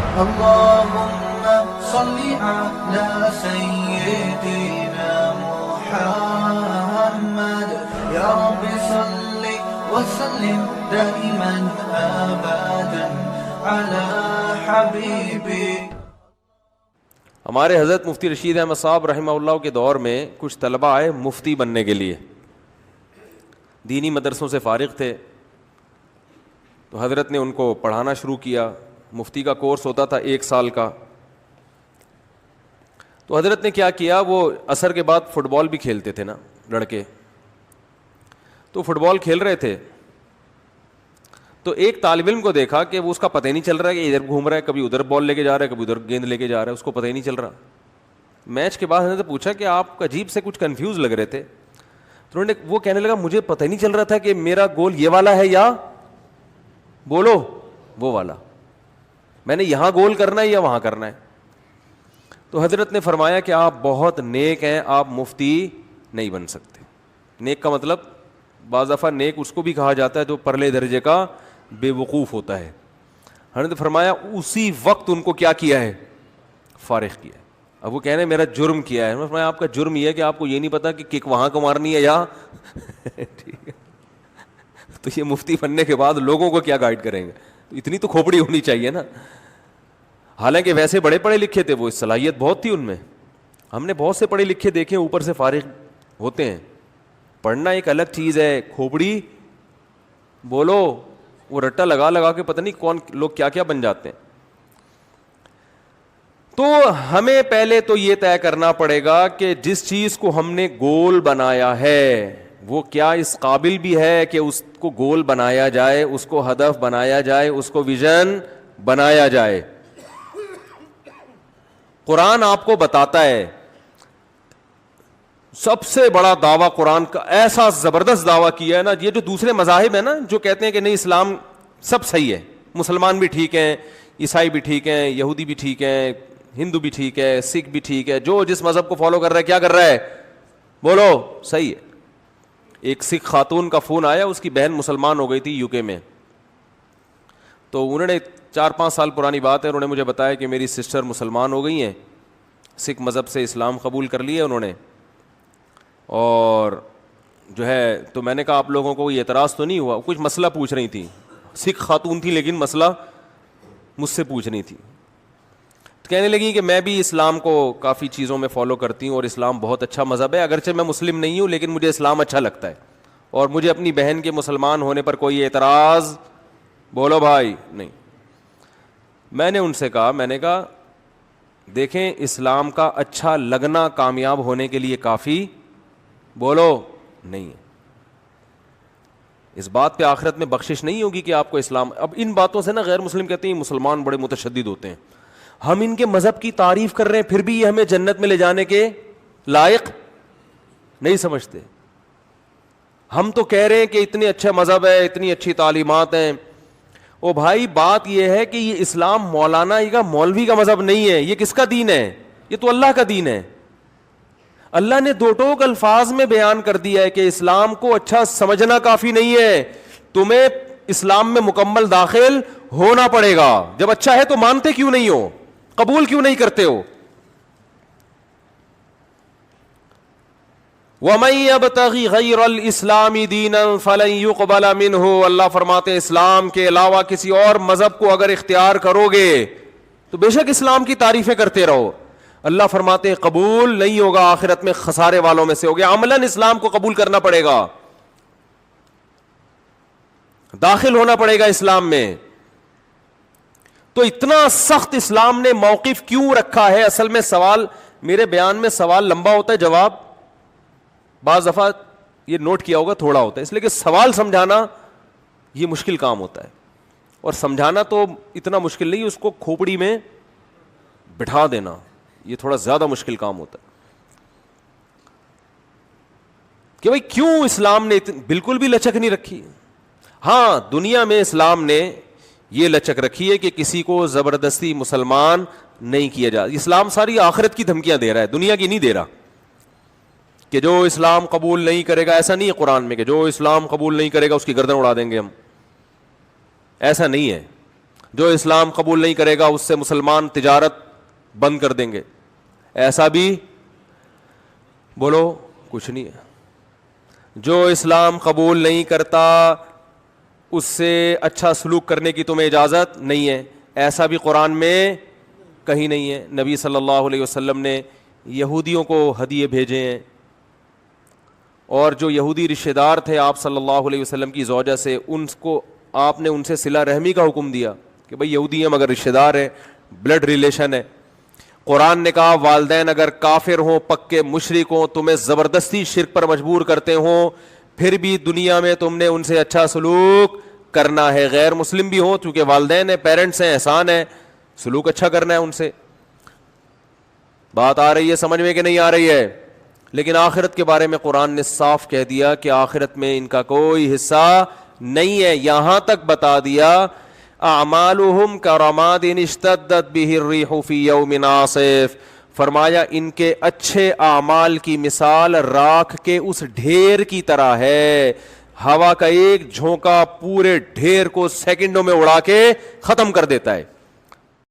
اللهم صل على سيدنا محمد يا رب صل وسلم دائما ابدا على حبيبك. ہمارے حضرت مفتی رشید احمد صاحب رحمہ اللہ کے دور میں کچھ طلبہ آئے مفتی بننے کے لیے. دینی مدرسوں سے فارغ تھے تو حضرت نے ان کو پڑھانا شروع کیا. مفتی کا کورس ہوتا تھا 1 سال کا. تو حضرت نے کیا کیا, وہ عصر کے بعد فٹ بال بھی کھیلتے تھے نا لڑکے, تو فٹ بال کھیل رہے تھے تو ایک طالب علم کو دیکھا کہ وہ اس کا پتہ ہی نہیں چل رہا ہے کہ ادھر گھوم رہا ہے, کبھی ادھر بال لے کے جا رہا ہے, کبھی ادھر گیند لے کے جا رہا ہے, اس کو پتہ ہی نہیں چل رہا. میچ کے بعد حضرت نے پوچھا کہ آپ عجیب سے کچھ کنفیوز لگ رہے تھے. تو وہ کہنے لگا مجھے پتہ ہی نہیں چل رہا تھا کہ میرا گول یہ والا ہے یا بولو وہ والا, میں نے یہاں گول کرنا ہے یا وہاں کرنا ہے. تو حضرت نے فرمایا کہ آپ بہت نیک ہیں, آپ مفتی نہیں بن سکتے. نیک کا مطلب بعض دفعہ نیک اس کو بھی کہا جاتا ہے جو پرلے درجے کا بے وقوف ہوتا ہے. حضرت نے فرمایا اسی وقت ان کو کیا کیا ہے, فارغ کیا ہے. اب وہ کہنے میرا جرم کیا ہے. فرمایا آپ کا جرم یہ ہے کہ آپ کو یہ نہیں پتا کہ کک وہاں کو مارنی ہے یا ٹھیک ہے. تو یہ مفتی بننے کے بعد لوگوں کو کیا گائیڈ کریں گے, اتنی تو کھوپڑی ہونی چاہیے نا. حالانکہ ویسے بڑے پڑھے لکھے تھے, وہ صلاحیت بہت تھی ان میں. ہم نے بہت سے پڑھے لکھے دیکھے اوپر سے فارغ ہوتے ہیں. پڑھنا ایک الگ چیز ہے, کھوپڑی بولو وہ رٹا لگا لگا کے پتہ نہیں کون لوگ کیا کیا بن جاتے ہیں. تو ہمیں پہلے تو یہ طے کرنا پڑے گا کہ جس چیز کو ہم نے گول بنایا ہے وہ کیا اس قابل بھی ہے کہ اس کو گول بنایا جائے, اس کو ہدف بنایا جائے, اس کو ویژن بنایا جائے. قرآن آپ کو بتاتا ہے, سب سے بڑا دعویٰ قرآن کا, ایسا زبردست دعویٰ کیا ہے نا. یہ جو دوسرے مذاہب ہیں نا جو کہتے ہیں کہ نہیں اسلام سب صحیح ہے, مسلمان بھی ٹھیک ہیں, عیسائی بھی ٹھیک ہیں, یہودی بھی ٹھیک ہیں, ہندو بھی ٹھیک ہے, سکھ بھی ٹھیک ہے, جو جس مذہب کو فالو کر رہا ہے کیا کر رہا ہے, بولو صحیح ہے. ایک سکھ خاتون کا فون آیا, اس کی بہن مسلمان ہو گئی تھی UK میں. تو انہوں نے 4-5 سال پرانی بات ہے, انہوں نے مجھے بتایا کہ میری سسٹر مسلمان ہو گئی ہیں, سکھ مذہب سے اسلام قبول کر لیا انہوں نے, اور جو ہے تو میں نے کہا آپ لوگوں کو یہ اعتراض تو نہیں ہوا. کچھ مسئلہ پوچھ رہی تھی, سکھ خاتون تھی لیکن مسئلہ مجھ سے پوچھ رہی تھی. کہنے لگی کہ میں بھی اسلام کو کافی چیزوں میں فالو کرتی ہوں اور اسلام بہت اچھا مذہب ہے, اگرچہ میں مسلم نہیں ہوں لیکن مجھے اسلام اچھا لگتا ہے اور مجھے اپنی بہن کے مسلمان ہونے پر کوئی اعتراض بولو بھائی نہیں. میں نے ان سے کہا, میں نے کہا دیکھیں اسلام کا اچھا لگنا کامیاب ہونے کے لیے کافی بولو نہیں ہے. اس بات پہ آخرت میں بخشش نہیں ہوگی کہ آپ کو اسلام. اب ان باتوں سے نا غیر مسلم کہتے ہیں مسلمان بڑے متشدد ہوتے ہیں. ہم ان کے مذہب کی تعریف کر رہے ہیں پھر بھی یہ ہمیں جنت میں لے جانے کے لائق نہیں سمجھتے. ہم تو کہہ رہے ہیں کہ اتنے اچھا مذہب ہے, اتنی اچھی تعلیمات ہیں. او بھائی بات یہ ہے کہ یہ اسلام مولانا کا مولوی کا مذہب نہیں ہے, یہ کس کا دین ہے, یہ تو اللہ کا دین ہے. اللہ نے 2 ٹوک الفاظ میں بیان کر دیا ہے کہ اسلام کو اچھا سمجھنا کافی نہیں ہے, تمہیں اسلام میں مکمل داخل ہونا پڑے گا. جب اچھا ہے تو مانتے کیوں نہیں ہو, قبول کیوں نہیں کرتے ہو؟ وَمَن يَبْتَغِ غَيْرَ الْإِسْلَامِ دِينًا فَلَن يُقْبَلَ مِنْهُ. اللہ فرماتے ہیں اسلام کے علاوہ کسی اور مذہب کو اگر اختیار کرو گے تو بے شک اسلام کی تعریفیں کرتے رہو, اللہ فرماتے ہیں قبول نہیں ہوگا, آخرت میں خسارے والوں میں سے ہو گیا. عملاً اسلام کو قبول کرنا پڑے گا, داخل ہونا پڑے گا اسلام میں. تو اتنا سخت اسلام نے موقف کیوں رکھا ہے؟ اصل میں سوال, میرے بیان میں سوال لمبا ہوتا ہے, جواب بعض دفعہ یہ نوٹ کیا ہوگا تھوڑا ہوتا ہے, اس لیے کہ سوال سمجھانا یہ مشکل کام ہوتا ہے, اور سمجھانا تو اتنا مشکل نہیں, اس کو کھوپڑی میں بٹھا دینا یہ تھوڑا زیادہ مشکل کام ہوتا ہے. کہ بھائی کیوں اسلام نے بالکل بھی لچک نہیں رکھی. ہاں دنیا میں اسلام نے یہ لچک رکھی ہے کہ کسی کو زبردستی مسلمان نہیں کیا جا. اسلام ساری آخرت کی دھمکیاں دے رہا ہے, دنیا کی نہیں دے رہا. کہ جو اسلام قبول نہیں کرے گا, ایسا نہیں ہے قرآن میں کہ جو اسلام قبول نہیں کرے گا اس کی گردن اڑا دیں گے ہم, ایسا نہیں ہے. جو اسلام قبول نہیں کرے گا اس سے مسلمان تجارت بند کر دیں گے. ایسا بھی بولو کچھ نہیں ہے. جو اسلام قبول نہیں کرتا اس سے اچھا سلوک کرنے کی تمہیں اجازت نہیں ہے, ایسا بھی قرآن میں کہیں نہیں ہے. نبی صلی اللہ علیہ وسلم نے یہودیوں کو ہدیے بھیجے ہیں, اور جو یہودی رشتہ دار تھے آپ صلی اللہ علیہ وسلم کی زوجہ سے, ان کو آپ نے ان سے صلہ رحمی کا حکم دیا کہ بھئی یہودی ہیں مگر رشتہ دار ہیں, بلڈ ریلیشن ہے. قرآن نے کہا والدین اگر کافر ہوں, پکے مشرک ہوں, تمہیں زبردستی شرک پر مجبور کرتے ہوں, پھر بھی دنیا میں تم نے ان سے اچھا سلوک کرنا ہے. غیر مسلم بھی ہوں, چونکہ والدین ہیں, پیرنٹس ہیں, احسان ہے, سلوک اچھا کرنا ہے ان سے. بات آ رہی ہے سمجھ میں کہ نہیں آ رہی ہے؟ لیکن آخرت کے بارے میں قرآن نے صاف کہہ دیا کہ آخرت میں ان کا کوئی حصہ نہیں ہے. یہاں تک بتا دیا اعمالہم کرماد اشتدت بہ الریح فی یوم عاصف, فرمایا ان کے اچھے اعمال کی مثال راکھ کے اس ڈھیر کی طرح ہے. ہوا کا ایک جھونکا پورے ڈھیر کو سیکنڈوں میں اڑا کے ختم کر دیتا ہے.